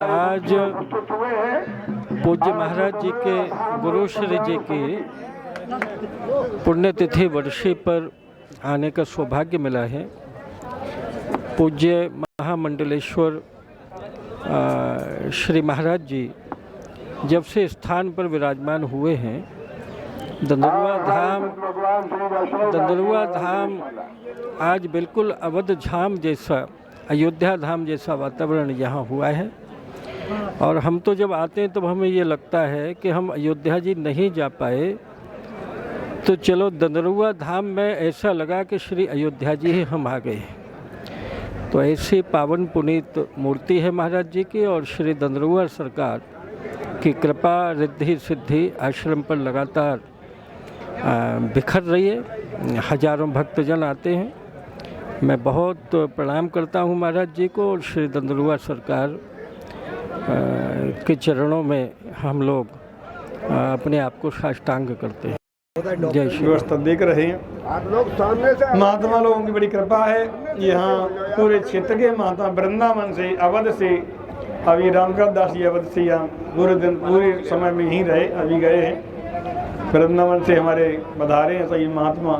आज पूज्य महाराज जी के गुरु श्री जी की पुण्यतिथि वर्षी पर आने का सौभाग्य मिला है। पूज्य महामंडलेश्वर श्री महाराज जी जब से स्थान पर विराजमान हुए हैं, दंदरुआ धाम आज बिल्कुल अवध धाम जैसा, अयोध्या धाम जैसा वातावरण यहाँ हुआ है। और हम तो जब आते हैं तब हमें ये लगता है कि हम अयोध्या जी नहीं जा पाए, तो चलो दंदरुआ धाम में ऐसा लगा कि श्री अयोध्या जी ही हम आ गए। तो ऐसी पावन पुनीत मूर्ति है महाराज जी की, और श्री दंदरुआ सरकार की कृपा रिद्धि सिद्धि आश्रम पर लगातार बिखर रही है। हजारों भक्तजन आते हैं। मैं बहुत प्रणाम करता हूँ महाराज जी को, और श्री दंदरुआ सरकार के चरणों में हम लोग अपने आप को साष्टांग करते हैं। जय श्री। व्यवस्था देख रहे हैं, महात्मा लोगों की बड़ी कृपा है। यहाँ पूरे क्षेत्र के महात्मा वृंदावन से, अवध से, अभी रामकृष्ण दास जी अवध से यहाँ पूरे दिन पूरे समय में ही रहे, अभी गए हैं। वृंदावन से हमारे बधारे हैं सभी महात्मा,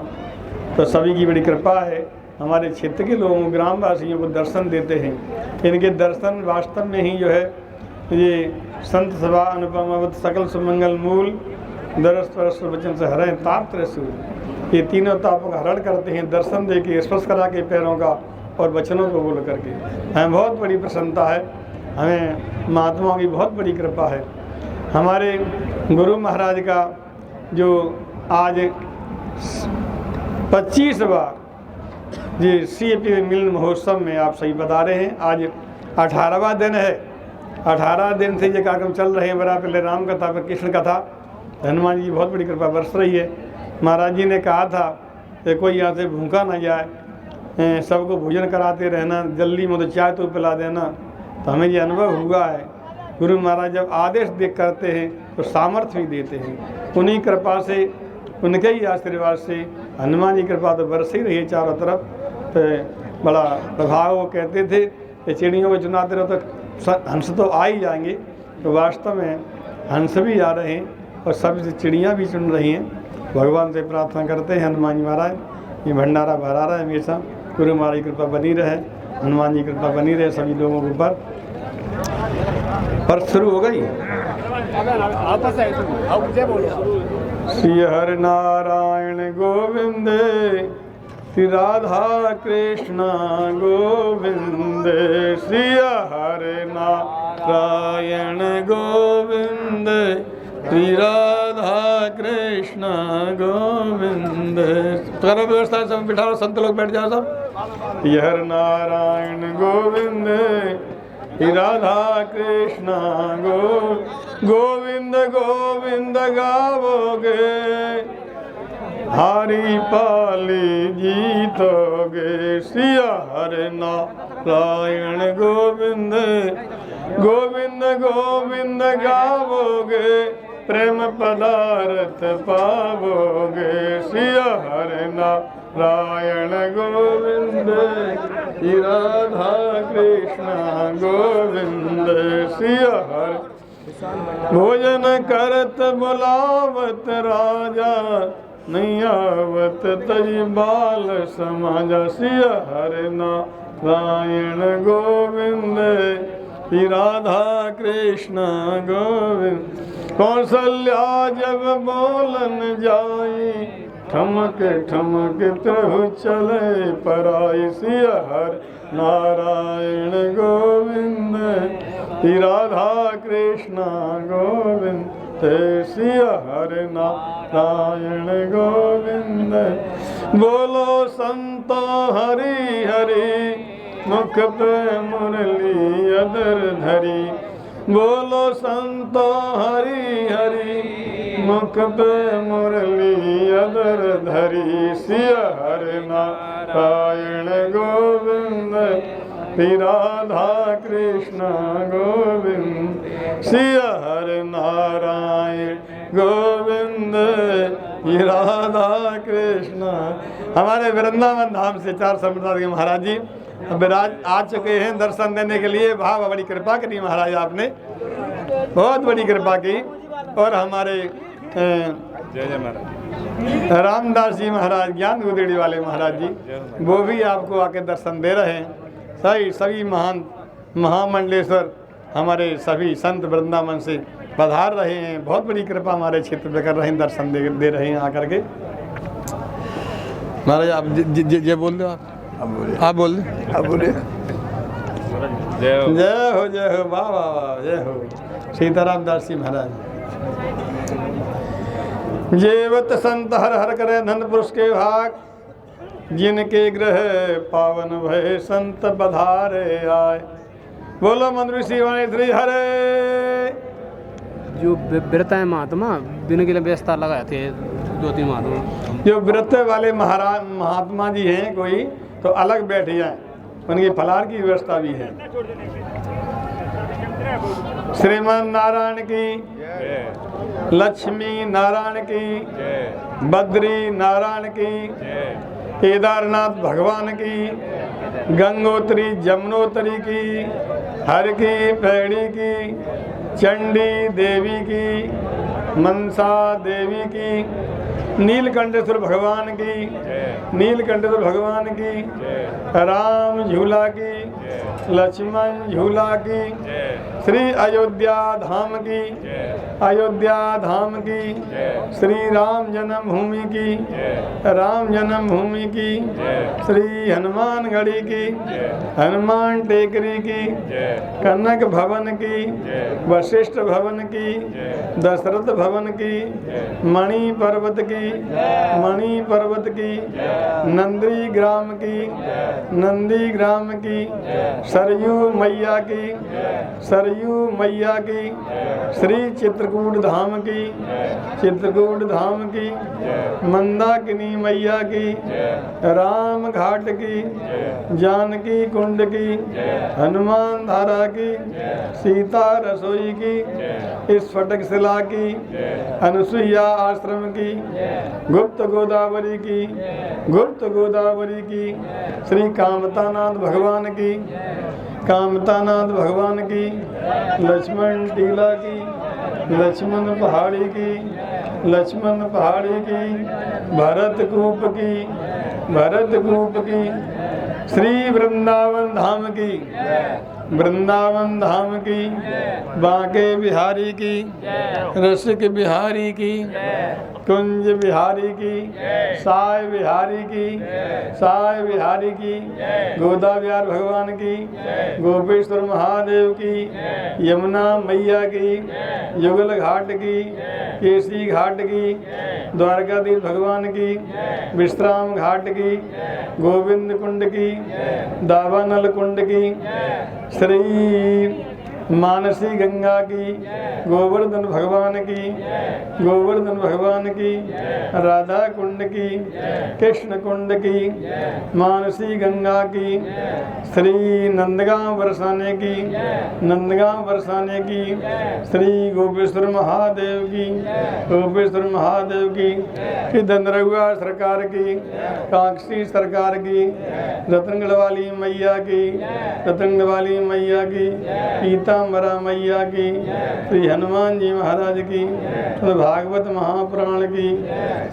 तो सभी की बड़ी कृपा है। हमारे क्षेत्र के लोगों को, ग्रामवासियों को दर्शन देते हैं। इनके दर्शन वास्तव में ही जो है ये संत सभा अनुपम अवध सकल सुमंगल मूल दरस परस वचन से हरें ताप त्रसु, ये तीनों तापों का हरण करते हैं दर्शन दे के, स्पर्श करा के पैरों का और वचनों को बोल करके। हमें बहुत बड़ी प्रसन्नता है, हमें महात्माओं की बहुत बड़ी कृपा है। हमारे गुरु महाराज का जो आज 25वां जी CAP मिलन महोत्सव में आप सही बता रहे हैं, आज 18वां दिन है। 18 दिन से ये कार्यक्रम चल रहे हैं। बड़ा पहले राम कथा, फिर कृष्ण कथा। हनुमान जी बहुत बड़ी कृपा बरस रही है। महाराज जी ने कहा था कि कोई यहाँ से भूखा ना जाए, सबको भोजन कराते रहना, जल्दी में तो चाय तो पिला देना। तो हमें ये अनुभव हुआ है, गुरु महाराज जब आदेश देख करते हैं तो सामर्थ्य भी देते हैं। उन्हीं कृपा से, उनके ही आशीर्वाद से हनुमान जी कृपा तो बरस ही रही है चारों तरफ। तो बड़ा प्रभाव, वो कहते थे कि चिड़ियों को चुनाते रहो तो हंस तो आ ही जाएंगे। तो वास्तव में हंस भी आ रहे हैं और सब चिड़ियाँ भी चुन रही हैं। भगवान से प्रार्थना करते हैं हनुमान जी महाराज ये भंडारा भरा रहा है हमेशा, गुरु महाराज की कृपा बनी रहे, हनुमान जी की कृपा बनी रहे सभी लोगों के ऊपर। पर शुरू हो गई। श्री हरि नारायण गोविंद, श्री राधा कृष्ण गोविंद, श्री हरि नारायण गोविंद, श्री राधा कृष्ण गोविंद। करो व्यवस्था, सब बिठा, संत लोग बैठ जाओ सब। हरि नारायण गोविंद, श्री राधा कृष्ण गोविंद गोविंद गावोगे, हरि पाली जीतोगे। श्री हरि नारायण गोविंद गोविंद गोविंद गावोगे, प्रेम पदार्थ पावोगे। श्री हरि नारायण गोविंद, श्री राधा कृष्ण गोविंद, श्री हरि। भोजन करत बुलावत राजा, नहीं आवत तई बाल समाजा। श्री हरि नारायण गोविंद, श्री राधा कृष्ण गोविंद। कौशल्या जब बोलन जाई, ठमक ठमक प्रभु चले पराई। श्री हरि नारायण गोविंद, श्री राधा कृष्ण गोविंद, श्री हरि नारायण गोविंद। बोलो संतो हरि हरि, मुख पे मुरली अदर धरी। बोलो संतो हरि हरि, मुख पे मुरली अदर धरी। श्री हरि नारायण गोविंद, श्री राधा कृष्ण गोविंद, श्री हरि नारायण गोविंद, श्री राधा कृष्ण। हमारे वृंदावन धाम से 4 संप्रदाय के महाराज जी विराज आ चुके हैं दर्शन देने के लिए। वाह, बड़ी कृपा करी महाराज, आपने बहुत बड़ी कृपा की। और हमारे रामदास जी महाराज, ज्ञान गुदेड़ी वाले महाराज जी, वो भी आपको आके दर्शन दे रहे हैं। सभी महान महामंडलेश्वर हमारे सभी संत वृंदावन से पधार रहे हैं। बहुत बड़ी कृपा हमारे क्षेत्र पे कर रहे हैं, दर्शन दे रहे हैं आकर के। महाराज आप जे बोल दो, आप बोल दो, आप बोलिए। जय हो, वाह वाह वाह, जय हो सीताराम दास जी महाराज। जेवत संत हर हर करे धन पुरुष के भाग, जिनके ग्रह पावन भय संत बधारे आए। बोलो मंदिर शिवानी श्री हरे। जो व्रत है महात्मा, दिन के लिए व्यवस्था लगाए थे 2-3 महात्मा। जो व्रत वाले महात्मा जी हैं कोई, तो अलग बैठ जाए, उनकी फलाहार की व्यवस्था भी है। श्रीमन नारायण की, लक्ष्मी नारायण की, बद्री नारायण की, केदारनाथ भगवान की, गंगोत्री जमुनोत्री की, हर की पैड़ी की, चंडी देवी की, मनसा देवी की, नीलकंठेश्वर भगवान की, नीलकंठेश्वर भगवान की, राम झूला की, लक्ष्मण झूला की, श्री अयोध्या धाम की, अयोध्या धाम की, श्री राम जन्मभूमि की, राम जन्मभूमि की, श्री हनुमानगढ़ी की, हनुमान टेकरी की, कनक भवन की, वशिष्ठ भवन की, दशरथ भवन की, मणि पर्वत की, मणि पर्वत की, नंदी ग्राम की, नंदी ग्राम की, सरयू मैया की, सरयू मैया की, श्री चित्रकूट धाम की, चित्रकूट धाम की, मंदाकिनी मैया की, राम घाट की, जानकी कुंड की, हनुमान धारा की, सीता रसोई की, स्फटिक शिला की, अनुसुईया आश्रम की, गुप्त गोदावरी की, गुप्त गोदावरी की, श्री कामतानाथ भगवान की, कामतानाथ भगवान की, लक्ष्मण टीला की, लक्ष्मण पहाड़ी की, लक्ष्मण पहाड़ी की, भरतकूप की, भरतकूप की, श्री वृंदावन धाम की, वृंदावन धाम की, बांके बिहारी की, रसिक बिहारी की, कुंज बिहारी की, साय बिहारी की, साय बिहारी की, गोदा बिहार भगवान की, गोपेश्वर महादेव की, यमुना मैया की, युगल घाट की, केसी घाट की, द्वारकाधीश भगवान की, विश्राम घाट की, गोविंद कुंड की, दावानल कुंड की, श्री मानसी गंगा की, गोवर्धन भगवान की, गोवर्धन भगवान की, राधा कुंड की, कृष्ण कुंड की, मानसी गंगा की, श्री नंदगांव बरसाने की, नंदगांव बरसाने की, श्री गोपेश्वर महादेव की, गोपेश्वर महादेव की, श्री धनरगुआ सरकार की, कांक्षी सरकार की, रतनगढ़ वाली मैया की, रतनगढ़ वाली मैया की, पीताम्बरा मैया की, श्री हनुमान जी महाराज की, भागवत महापुराण की,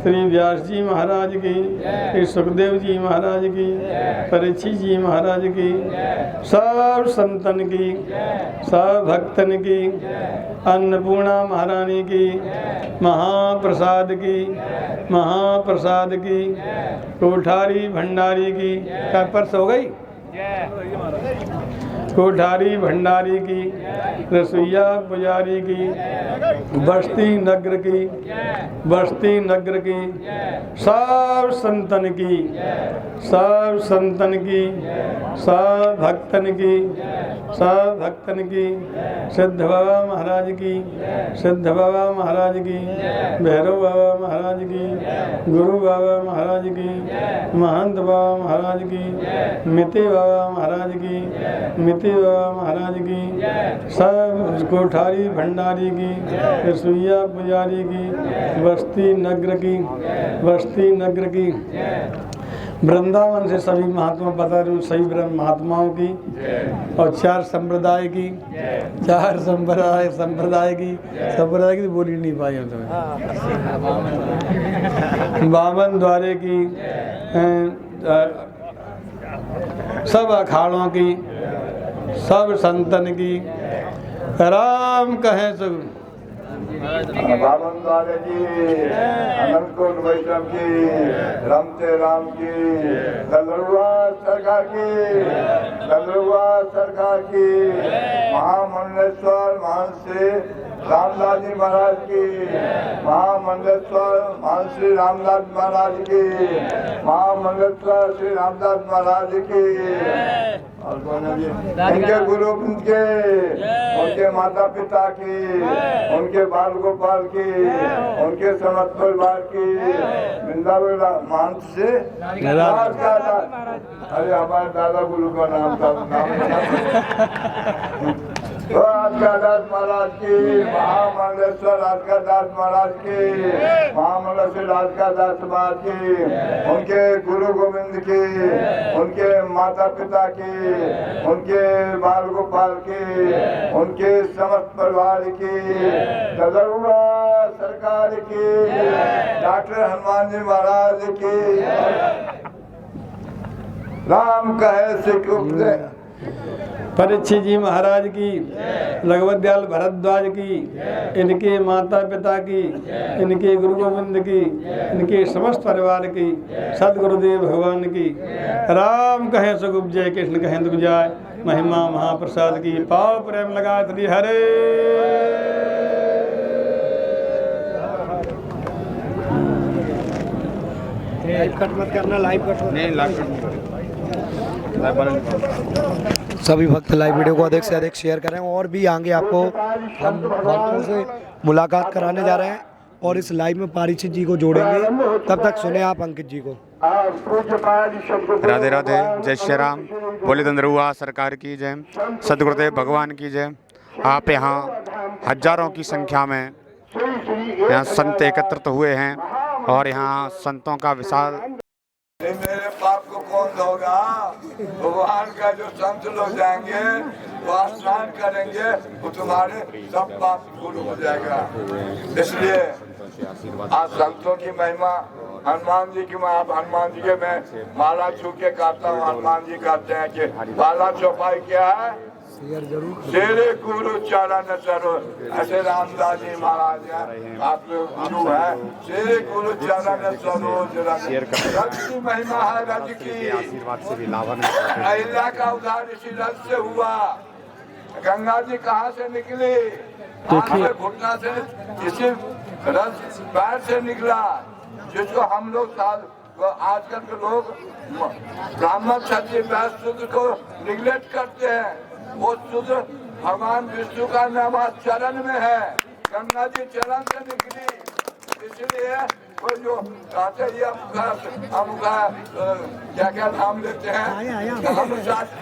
श्री व्यास जी महाराज की, श्री सुखदेव जी महाराज की, परीक्षित जी महाराज की, सब संतन की, सब भक्तन की, अन्नपूर्णा महारानी की, महाप्रसाद की, महाप्रसाद की, कोठारी भंडारी की, क्या पर्स हो गई, कोठारी भंडारी की, रसोईया पुजारी की, बस्ती नगर की, बस्ती नगर की, सब संतन की, सब संतन की, सब भक्तन की, सब भक्तन की, सिद्ध बाबा महाराज की, सिद्ध बाबा महाराज की, भैरव बाबा महाराज की, गुरु बाबा महाराज की, महंत बाबा महाराज की, मिति बाबा महाराज की, मिति बाबा महाराज की, सब कोठारी भंडारी की, रसोईया पुजारी की, बस्ती नगर की, बस्ती नगर की, वृंदावन से सभी महात्मा बता रहे हूँ, सभी ब्रह्म महात्माओं की और 4 संप्रदाय की, 4 संप्रदाय की तो बोल ही नहीं पाई हम तुम्हें। बामन द्वारे की, सब अखाड़ों की, सब संतन की, राम कहें सब बामन द्वारे की, अनंत कोट वैष्णव की, रमते राम की, दलरुआ सरकार की, महामंडलेश्वर महान श्री रामदास जी महाराज की, महामंडलेश्वर महान श्री रामदास महाराज की, महामंडलेश्वर श्री रामदास महाराज की, और उनके गुरु के, उनके माता पिता की, उनके बाल गोपाल की, उनके समस्त परिवार की, वृंदावन महंत से अरे हमारे दादा गुरु का नाम था, राजकादास महाराज की, महामंडलेश्वर राजकादास महाराज की, महामंडलेश्वर राजकादास महाराज की, उनके गुरु गोविंद की, उनके माता पिता की, उनके बाल गोपाल की, उनके समस्त परिवार की, दलरुआ सरकार की, डॉक्टर हनुमान जी महाराज की, राम कहे श्री परीक्षित जी महाराज की, लगवत दयाल भरद्वाज की, इनके माता पिता की, इनके गुरु गोविंद की, इनके समस्त परिवार की, सदगुरुदेव भगवान की, राम कहें सुख उपजय, कृष्ण कहें दुख जाय, महिमा महाप्रसाद की, पाव प्रेम लगा श्री हरे। कट मत करना, लाइव कट नहीं, लाइव कट। सभी भक्त लाइव वीडियो को अधिक से अधिक शेयर करें और भी आगे आपको हम भक्तों से मुलाकात कराने जा रहे हैं और इस लाइव में पारीक्षित जी को जोड़ेंगे। तब तक सुने आप अंकित जी को। राधे राधे, जय श्री राम, बोले दंदरुआ सरकार की जय, सदगुरुदेव भगवान की जय। आप यहाँ हजारों की संख्या में यहाँ संत एकत्रित हुए हैं और यहाँ संतों का विशाल मेरे पाप को कौन धोगा? भगवान का जो संत लोग जाएंगे वो स्नान करेंगे, वो तुम्हारे सब पाप दूर हो जाएगा। इसलिए आज संतों की महिमा, हनुमान जी की, आप हनुमान जी के मैं माला छू के कहता हूँ। हनुमान जी कहते हैं कि माला चौपाई क्या है? शेरे गुरु चरण सरो, ऐसे रामदास जी महाराज हैं, आप गुरु है। शेरे गुरु चरण सरोज रज की महिमा है, रज की अहिल्या का उद्धार इसी रज से हुआ। गंगा जी कहाँ से निकली? देखिए घुटना से, इसी रज पैर से निकला, जिसको हम लोग आजकल के लोग ब्राह्मण क्षत्रिय वैश्य शूद्र को निग्लेक्ट करते हैं। वो शूद्र भगवान विष्णु का नाम चरण में है, गंगा जी चरण से निकली। इसलिए वो जो कहते हैं हम क्या क्या नाम लेते हैं,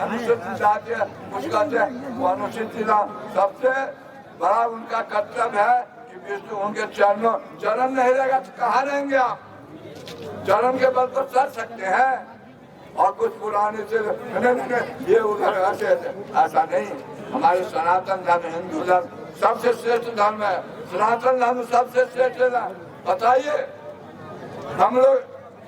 अनुसूचित जाति कुछ कहते हैं, वो अनुसूचित सबसे बड़ा उनका कर्तव्य है कि विष्णु उनके चरण नहीं रहेगा तो कहाँ रहेंगे आप? चरण के बल पर चल सकते हैं। और कुछ पुराने से ये उधर ऐसा नहीं। हमारे सनातन धर्म, हिंदू धर्म सबसे श्रेष्ठ धर्म है। सनातन धर्म सबसे श्रेष्ठ है। बताइए, हम लोग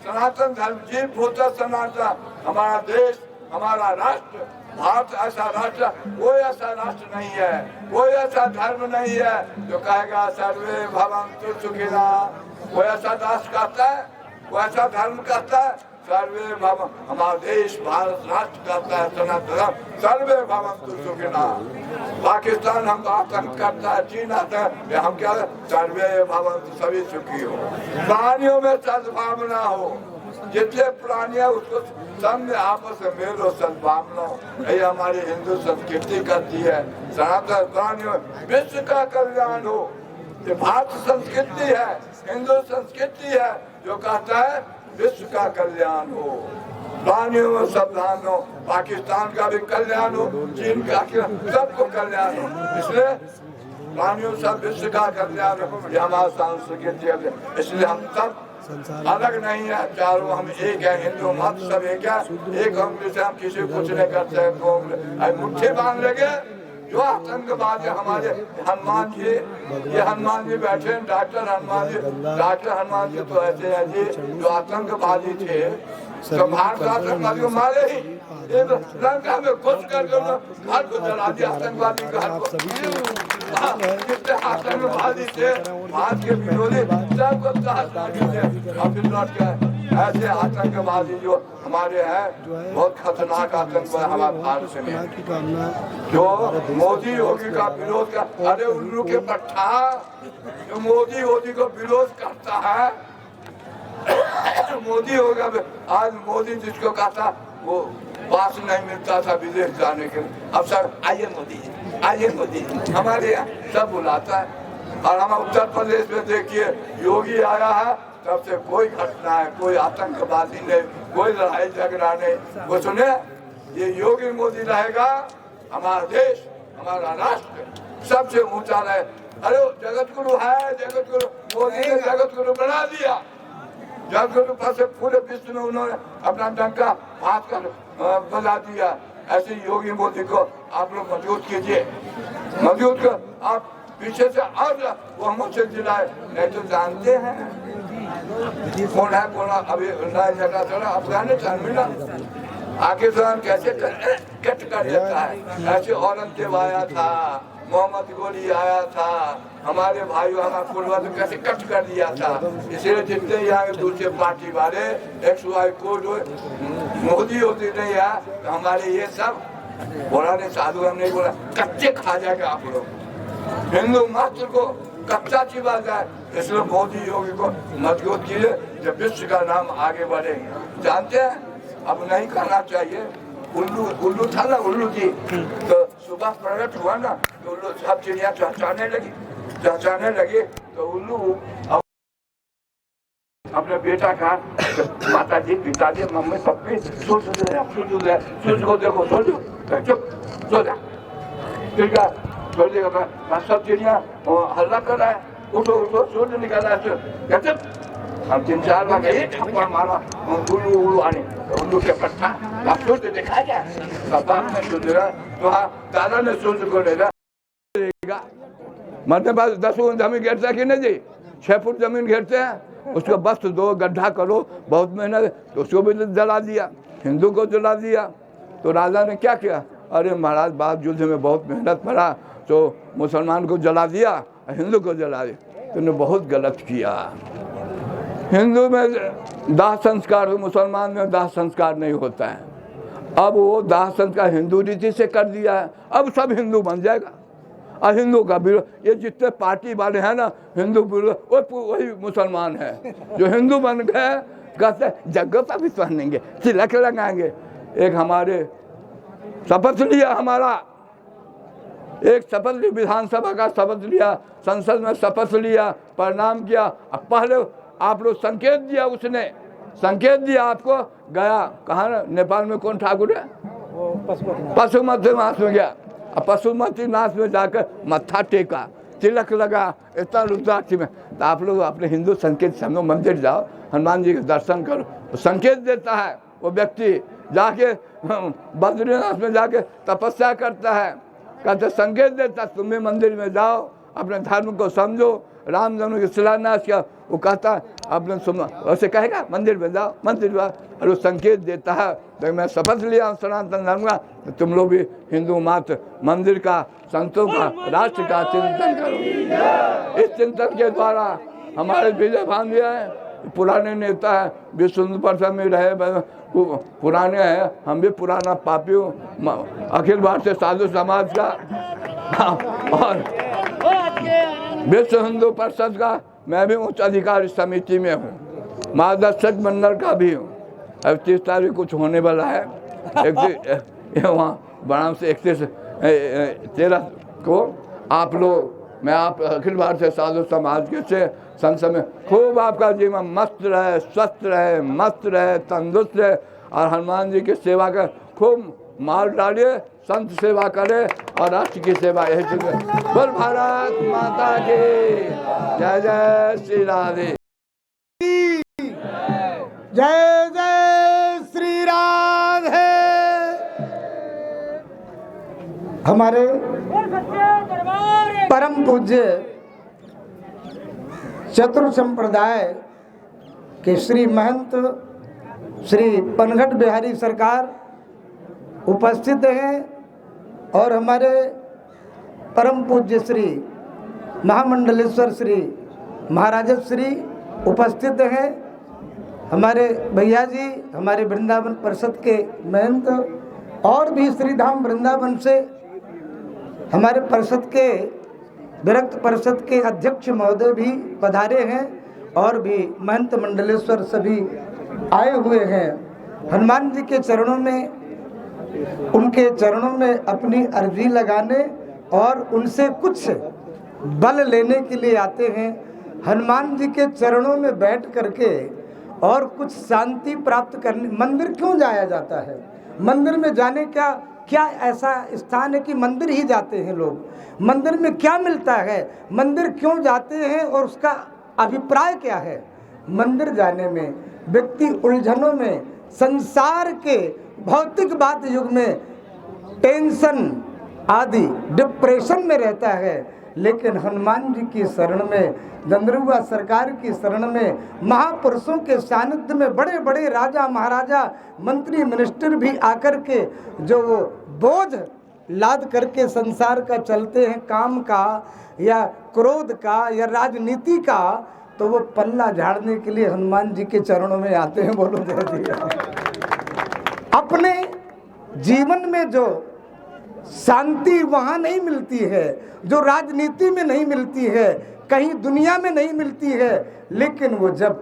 सनातन धर्म जीव भूत सनातन, हमारा देश, हमारा राष्ट्र भारत ऐसा राष्ट्र, कोई ऐसा राष्ट्र नहीं है, कोई ऐसा धर्म नहीं है जो कहेगा सर्वे भवन्तु सुखिनः। कोई ऐसा राष्ट्र कहता है, कोई ऐसा धर्म कहता है सर्वे भवन, हमारा देश भारत राष्ट्र कहता है सनातन सर्वे भवन्तु सुखिनः। पाकिस्तान हमको आतंक करता है, चीन आता है, हम क्या सर्वे भवन्तु सभी सुखी हो। प्राणियों में सद्भावना हो, जितने प्राणी है उसको सब में आपस में मेल हो, सद्भावना हो। यही हमारी हिंदू संस्कृति करती है। सनातन प्राणियों विश्व का कल्याण हो, ये भारत संस्कृति है, हिंदू संस्कृति है जो कहता है विश्व का कल्याण हो, प्राणियों में सावधान हो, पाकिस्तान का भी कल्याण हो, चीन का सबको कल्याण हो। इसलिए प्राणियों सब विश्व का कल्याण हो, ये हमारा संस्कृति है। इसलिए हम सब अलग नहीं है, चारों हम एक है, हिंदू मत सब एक है, एक हम से हम किसी को कुछ नहीं करते हैं। मुट्ठी बांध लगे जो आतंकवाद है हमारे हनुमान जी, ये हनुमान जी बैठे हैं, डॉक्टर हनुमान जी तो ऐसे हैं जी जो आतंकवादी थे, तो भारत आतंकवादी को मारे ही, लंका में घुस कर घर को जला दिया आतंकवादी घर को। जितने आतंकवादी थे भारत के विरोधी सबको लौट गए। ऐसे आतंकवादी जो हमारे हैं बहुत खतरनाक आतंकवादी हमारे भारत से में जो मोदी योगी का विरोध कर, अरे उल्लू के पट्टा जो मोदी योगी को विरोध करता है मोदी होगा। आज मोदी जिसको कहा था वो पास नहीं मिलता था विदेश जाने के लिए, अब सर आइए मोदी हमारे यहाँ सब बुलाता है। और हम उत्तर प्रदेश में देखिए योगी आया है तब से कोई घटना है, कोई आतंकवादी नहीं, कोई लड़ाई झगड़ा नहीं। वो सुने ये योगी मोदी रहेगा हमारा देश हमारा राष्ट्र सबसे ऊंचा रहे। अरे जगत गुरु है, जगत गुरु मोदी ने जगत गुरु बना दिया। जगत गुरु पर से पूरे विश्व में उन्होंने अपना डंका हाथ कर बजा दिया। ऐसे योगी मोदी को आप लोग मजबूत कीजिए, मजबूत कर आप पीछे से और वो हमसे जिलाए नहीं तो जानते हैं कौन है कौन। अभी नया झगड़ा चला अफगानिस्तान में ना, पाकिस्तान कैसे कट कर देता है। ऐसे औरंगजेब आया था, मोहम्मद गोली आया था, हमारे भाइयों हमारे पूर्वज कैसे कट कर दिया था। इसलिए जितने यहाँ दूसरे पार्टी वाले XY कोड मोदी होती नहीं है तो हमारे ये सब बोला नहीं, साधु हमने बोला कच्चे खा जाएगा आप लोग, हिंदू मात्र को कच्चा चिबा जाए। इसलिए मोदी योगी को मजबूत कीजिए जब विश्व का नाम आगे बढ़ेंगे। जानते हैं अब नहीं करना चाहिए। उल्लू था ना उल्लू जी, तो सुबह प्रकट हुआ ना तो उल्लू सब चिड़िया चहचहाने लगी तो उल्लू अपने बेटा का माता जी पिताजी मम्मी पप्पी सूर्य को देखो चुप सो जा, फिर छोड़ देगा। सब चिड़िया हल्ला कर रहा है, उठो सूर्य निकल रहा है। कहते हम 3-4 बार गए थप्पड़ मारा उल्लू आने उल्लू के पट्टा आप सूर्य दिखा क्या बाप ने सूर्य तो हाँ दादा ने सूर्य को लेगा। मरने पास 10 फुट जमीन घेरता है कि नहीं जी, 6 फुट जमीन घेरते हैं, उसको बस 2 गड्ढा करो, बहुत मेहनत, तो उसको भी जला दिया, हिंदू को जला दिया। तो राजा ने क्या किया, अरे महाराज बात युद्ध में बहुत मेहनत पड़ा तो मुसलमान को जला दिया हिंदू को जला दिया, तुमने बहुत गलत किया। हिंदू में दाह संस्कार हो, मुसलमान में दाह संस्कार नहीं होता है। अब वो दाह संस्कार हिंदू रीति से कर दिया है, अब सब हिंदू बन जाएगा। और हिंदू का विरोध, ये जितने पार्टी वाले हैं ना हिंदू विरोध वही मुसलमान है जो हिंदू बन गए, कहते जगह पर भी पहनेंगे, तिलक लगाएंगे। एक हमारे शपथ लिया, हमारा एक शपथ लिया, विधानसभा का शपथ लिया, संसद में शपथ लिया, प्रणाम किया। अब पहले आप लोग संकेत दिया, उसने संकेत दिया आपको, गया कहाँ ना नेपाल में कौन ठाकुर है, पशुपति नाथ में गया। अब पशुपति नाथ में जाकर मत्था टेका, तिलक लगा, इतना रुद्राक्षी में। तो आप लोग अपने हिंदू संकेत समझो, मंदिर जाओ, हनुमान जी के दर्शन करो, तो संकेत देता है वो व्यक्ति। जाके बद्रीनाथ में जाके तपस्या करता है, कहते संकेत देता, तुम भी मंदिर में जाओ, अपने धर्म को समझो। राम जन्म के शिलान्यास किया, वो कहता है अपने सुनो, वैसे कहेगा मंदिर में जाओ, मंदिर में, और वो संकेत देता है। तो मैं शपथ लिया सनातन धर्म का, तो तुम लोग भी हिंदू मात्र मंदिर का, संतों का, राष्ट्र का चिंतन करो। इस चिंतन के द्वारा हमारे विजय भांजिया है, पुराने नेता है, विश्व हिंदू परिषद में रहे, पुराने हैं, हम भी पुराना पापी हूँ, अखिल भारतीय साधु समाज का और विश्व हिंदू परिषद का मैं भी उच्च अधिकारी समिति में हूँ, मार्गदर्शक मंडल का भी हूँ। अब 30 तारीख कुछ होने वाला है, वहाँ बनाम से 31-13 को आप लोग, मैं आप अखिल भारतीय साधु समाज के से संसद में खूब आपका जीवन मस्त रहे, स्वस्थ रहे, मस्त रहे, तंदुरुस्त रहे, और हनुमान जी की सेवा कर खूब माल डालिए, संत सेवा करे और राष्ट्र की सेवा। यही चीज बोल भारत माता की जय जय श्री राधे। जय जय श्री राधे। हमारे परम पूज्य चतुर संप्रदाय के श्री महंत श्री पनघट बिहारी सरकार उपस्थित हैं और हमारे परम पूज्य श्री महामंडलेश्वर श्री महाराज श्री उपस्थित हैं। हमारे भैया जी, हमारे वृंदावन परिषद के महंत और भी श्री धाम वृंदावन से हमारे परिषद के विरक्त परिषद के अध्यक्ष महोदय भी पधारे हैं और भी महंत मंडलेश्वर सभी आए हुए हैं। हनुमान जी के चरणों में, उनके चरणों में अपनी अर्जी लगाने और उनसे कुछ बल लेने के लिए आते हैं। हनुमान जी के चरणों में बैठ करके और कुछ शांति प्राप्त करने मंदिर क्यों जाया जाता है? मंदिर में जाने क्या ऐसा स्थान है कि मंदिर ही जाते हैं लोग? मंदिर में क्या मिलता है? मंदिर क्यों जाते हैं और उसका अभिप्राय क्या है? मंदिर जाने में व्यक्ति उलझनों में, संसार के भौतिकवाद युग में टेंशन आदि डिप्रेशन में रहता है, लेकिन हनुमान जी की शरण में, दंदरुआ सरकार की शरण में, महापुरुषों के सानिध्य में बड़े बड़े राजा महाराजा मंत्री मिनिस्टर भी आकर के जो वो बोझ लाद करके संसार का चलते हैं, काम का या क्रोध का या राजनीति का, तो वो पल्ला झाड़ने के लिए हनुमान जी के चरणों में आते हैं। बोलो जय जी। अपने जीवन में जो शांति वहाँ नहीं मिलती है, जो राजनीति में नहीं मिलती है, कहीं दुनिया में नहीं मिलती है, लेकिन वो जब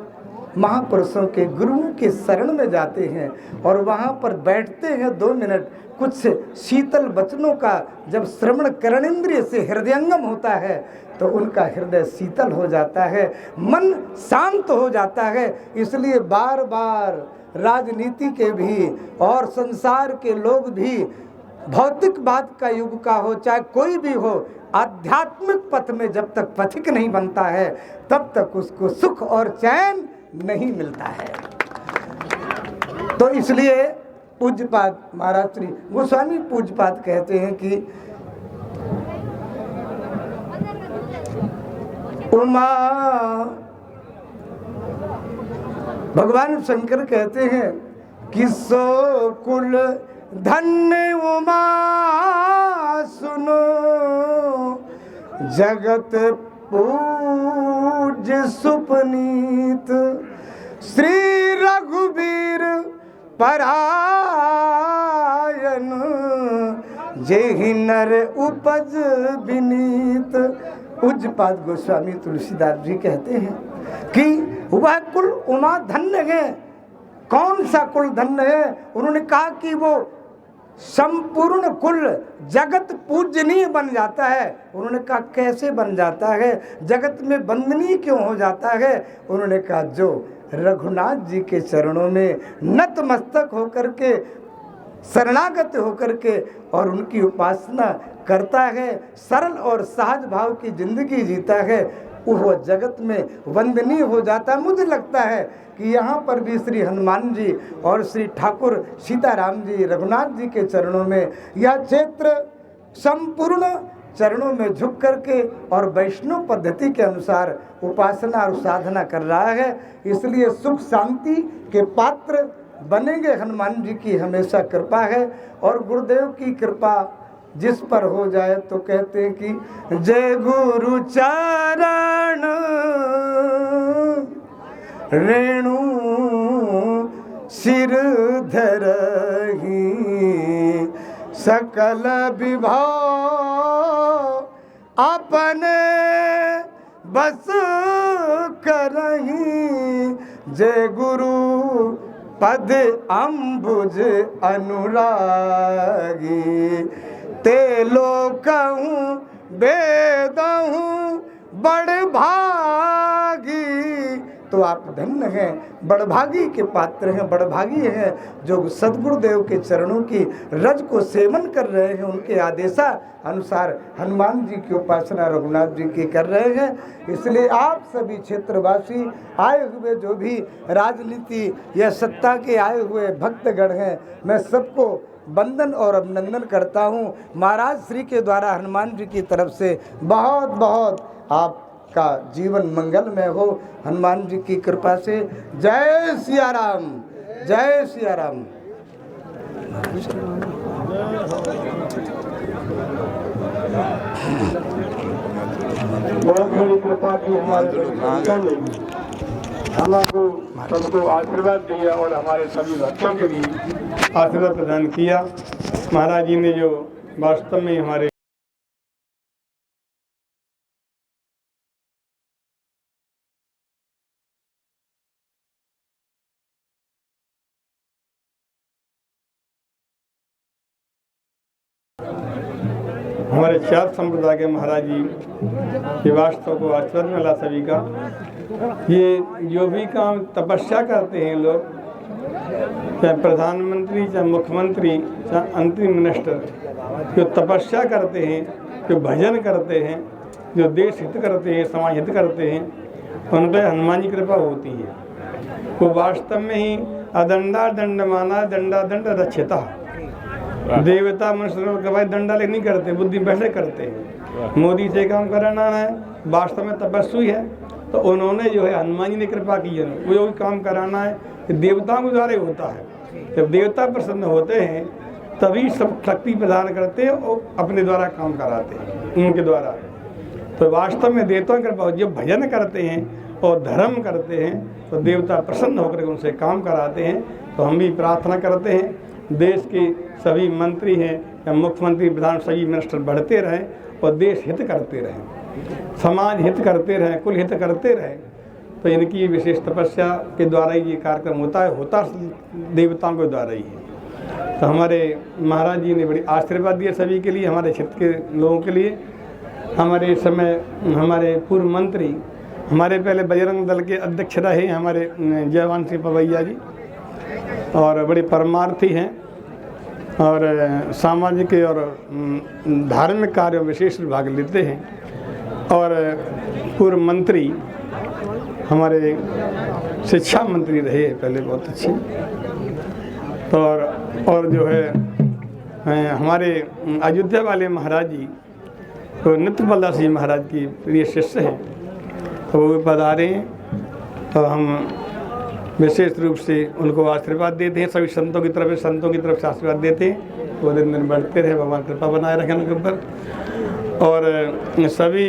महापुरुषों के गुरुओं के शरण में जाते हैं और वहाँ पर बैठते हैं 2 मिनट, कुछ शीतल वचनों का जब श्रवण कर्णेंद्रिय से हृदयंगम होता है तो उनका हृदय शीतल हो जाता है, मन शांत हो जाता है। इसलिए बार बार राजनीति के भी और संसार के लोग भी, भौतिकवाद का युग का हो चाहे कोई भी हो, आध्यात्मिक पथ में जब तक पथिक नहीं बनता है तब तक उसको सुख और चैन नहीं मिलता है। तो इसलिए पूज्यपाद महाराज श्री गोस्वामी पूज्यपाद कहते हैं कि उमा, भगवान शंकर कहते हैं कि सो कुल धन्य उमा सुनो, जगत पूज्य सुपनीत, श्री रघुबीर परायण, जेहि नर उपज विनीत। पूज्यपाद गोस्वामी तुलसीदास जी कहते हैं कि वह कुल उमा धन्य है। कौन सा कुल धन्य है? उन्होंने कहा कि वो संपूर्ण कुल जगत पूजनीय बन जाता है। उन्होंने कहा कैसे बन जाता है, जगत में वंदनीय क्यों हो जाता है? उन्होंने कहा जो रघुनाथ जी के चरणों में नतमस्तक होकर के, शरणागत होकर के और उनकी उपासना करता है, सरल और सहज भाव की जिंदगी जीता है, वह जगत में वंदनीय हो जाता है। मुझे लगता है कि यहाँ पर भी श्री हनुमान जी और श्री ठाकुर सीताराम जी रघुनाथ जी के चरणों में यह क्षेत्र संपूर्ण चरणों में झुक करके और वैष्णव पद्धति के अनुसार उपासना और साधना कर रहा है। इसलिए सुख शांति के पात्र बनेंगे। हनुमान जी की हमेशा कृपा है और गुरुदेव की कृपा जिस पर हो जाए तो कहते हैं कि जय गुरु चरण रेणु सिर धरहि, सकल विभाव अपने बस करहि, जय गुरु पद अम्बुज अनुरागी, ते लोकहूँ वेदहूँ बड़ भागी, तो आप धन्य हैं, बड़भागी के पात्र हैं, बड़भागी हैं जो सद्गुरुदेव के चरणों की रज को सेवन कर रहे हैं, उनके आदेशा अनुसार हनुमान जी की उपासना रघुनाथ जी की कर रहे हैं। इसलिए आप सभी क्षेत्रवासी आए हुए जो भी राजनीति या सत्ता के आए हुए भक्तगण हैं, मैं सबको वंदन और अभिनंदन करता हूँ। महाराज श्री के द्वारा हनुमान जी की तरफ से बहुत बहुत आपका जीवन मंगलमय हो, हनुमान जी की कृपा से। जय सिया राम, जय सिया राम। बहुत बड़ी कृपा की हमारे हमको सबको आशीर्वाद दिया और हमारे सभी भक्तों के लिए आशीर्वाद प्रदान किया। महाराज जी ने जो वास्तव में हमारे चार संप्रदाय के महाराज जी के वास्तव को आशीर्वाद मिला सभी का। ये जो भी काम तपस्या करते हैं लोग, चाहे प्रधानमंत्री, चाहे मुख्यमंत्री, चाहे अंतरिम मिनिस्टर, जो तपस्या करते हैं, जो भजन करते हैं, जो देश हित करते हैं, समाज हित करते हैं, उन पर हनुमान जी कृपा होती है। वो वास्तव में ही अदंडा दंड माना दंडा दंड रक्षिता। देवता मनुष्य भाई दंडा नहीं करते, बुद्धि बैठे करते हैं। मोदी से काम कराना है, वास्तव में तपस्वी है, तो उन्होंने जो है हनुमान जी ने कृपा की है, वो जो भी काम कराना है देवताओं के द्वारा होता है। जब देवता प्रसन्न होते हैं तभी सब शक्ति प्रदान करते हैं और अपने द्वारा काम कराते हैं उनके द्वारा। तो वास्तव में देवताओं की कृपा, जब भजन करते हैं और धर्म करते हैं तो देवता प्रसन्न होकर उनसे काम कराते हैं। तो हम भी प्रार्थना करते हैं देश के सभी मंत्री हैं या मुख्यमंत्री, प्रधान, सभी मिनिस्टर बढ़ते रहें और देश हित करते रहें, समाज हित करते रहें, कुल हित करते रहें। तो इनकी विशेष तपस्या के द्वारा ही ये कार्यक्रम होता देवताओं के द्वारा ही है। तो हमारे महाराज जी ने बड़ी आशीर्वाद दिए सभी के लिए, हमारे क्षेत्र के लोगों के लिए। हमारे समय हमारे पूर्व मंत्री, हमारे पहले बजरंग दल के अध्यक्ष रहे हमारे जयवान सिंह पवैया जी, और बड़े परमार्थी हैं और सामाजिक और धार्मिक कार्यों में विशेष भाग लेते हैं। और पूर्व मंत्री हमारे शिक्षा मंत्री रहे पहले, बहुत अच्छे। और जो है हमारे अयोध्या वाले महाराज जी तो नित्य दास जी महाराज की प्रिय शिष्य हैं, तो वो भी पधारे हैं। तो हम विशेष रूप से उनको आशीर्वाद देते हैं, सभी संतों की तरफ से आशीर्वाद देते हैं। वो दिन दिन बढ़ते रहे, भगवान कृपा बनाए रखें उनके ऊपर। और सभी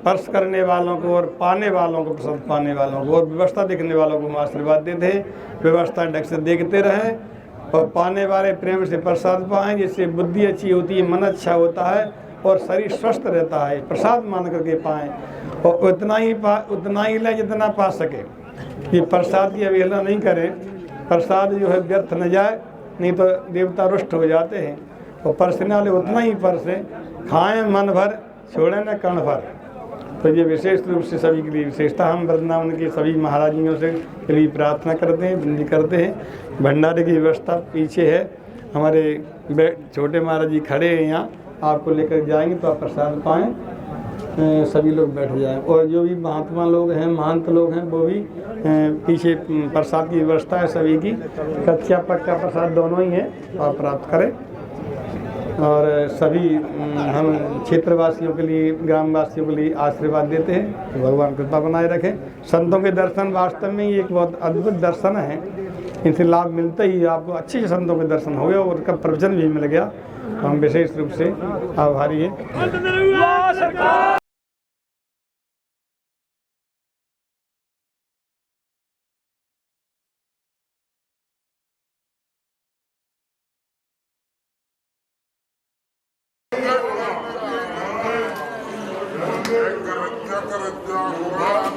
पर्स करने वालों को और पाने वालों को, प्रसाद पाने वालों को और व्यवस्था देखने वालों को हम आशीर्वाद देते हैं। व्यवस्था ढंग से देखते रहें और पाने वाले प्रेम से प्रसाद पाएँ, जिससे बुद्धि अच्छी होती है, मन अच्छा होता है और शरीर स्वस्थ रहता है। प्रसाद मान करके पाएँ और उतना ही लें जितना पा सके। ये प्रसाद की अवहेलना नहीं करें, प्रसाद जो है व्यर्थ न जाए, नहीं तो देवता रुष्ट हो जाते हैं। और परसने वाले उतना ही परसे, खाएं मन भर, छोड़ें न कण भर। तो ये विशेष रूप से सभी के लिए विशेषता हम वृंदावन के सभी महाराजियों से के लिए प्रार्थना करते हैं, विनती करते हैं। भंडारे की व्यवस्था पीछे है, हमारे छोटे महाराज जी खड़े हैं यहाँ, आपको लेकर जाएंगे तो आप प्रसाद पाएँ, सभी लोग बैठ जाएं। और जो भी महात्मा लोग हैं, महंत लोग हैं, वो भी पीछे प्रसाद की व्यवस्था है सभी की, कच्चा पक्का प्रसाद दोनों ही है, आप प्राप्त करें। और सभी हम क्षेत्रवासियों के लिए, ग्रामवासियों के लिए आशीर्वाद देते हैं कि भगवान कृपा बनाए रखें। संतों के दर्शन वास्तव में ही एक बहुत अद्भुत दर्शन है, इनसे लाभ मिलते ही आपको अच्छे संतों के दर्शन हो गए और उनका प्रवचन भी मिल गया। हम विशेष रूप से आभारी हैं। क्या कर